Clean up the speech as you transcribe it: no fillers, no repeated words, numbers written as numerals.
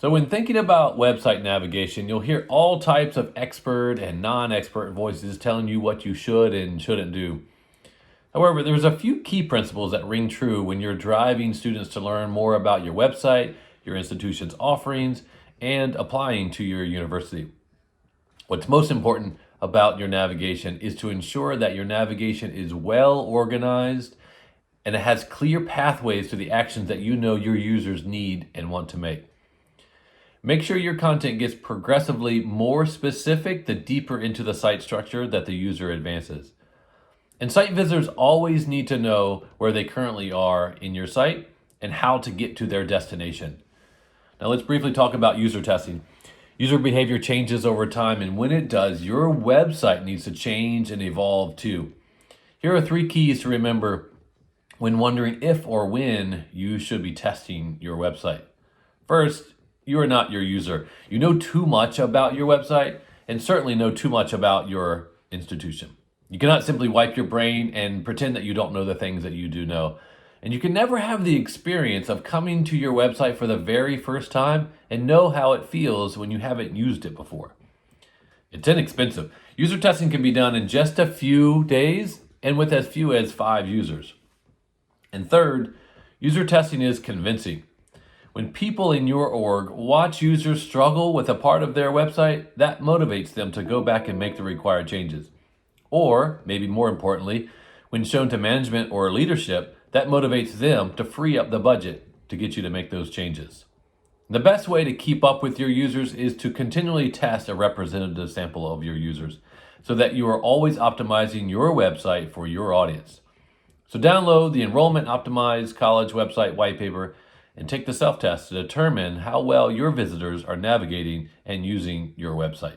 So when thinking about website navigation, you'll hear all types of expert and non-expert voices telling you what you should and shouldn't do. However, there's a few key principles that ring true when you're driving students to learn more about your website, your institution's offerings, and applying to your university. What's most important about your navigation is to ensure that your navigation is well organized and it has clear pathways to the actions that you know your users need and want to make. Make sure your content gets progressively more specific the deeper into the site structure that the user advances. And site visitors always need to know where they currently are in your site and how to get to their destination. Now let's briefly talk about user testing. User behavior changes over time, and when it does, your website needs to change and evolve too. Here are 3 keys to remember when wondering if or when you should be testing your website. First, you are not your user. You know too much about your website and certainly know too much about your institution. You cannot simply wipe your brain and pretend that you don't know the things that you do know. And you can never have the experience of coming to your website for the very first time and know how it feels when you haven't used it before. It's inexpensive. User testing can be done in just a few days and with as few as 5 users. And third, user testing is convincing. When people in your org watch users struggle with a part of their website, that motivates them to go back and make the required changes. Or, maybe more importantly, when shown to management or leadership, that motivates them to free up the budget to get you to make those changes. The best way to keep up with your users is to continually test a representative sample of your users so that you are always optimizing your website for your audience. So download the Enrollment Optimized College Website White Paper and take the self-test to determine how well your visitors are navigating and using your website.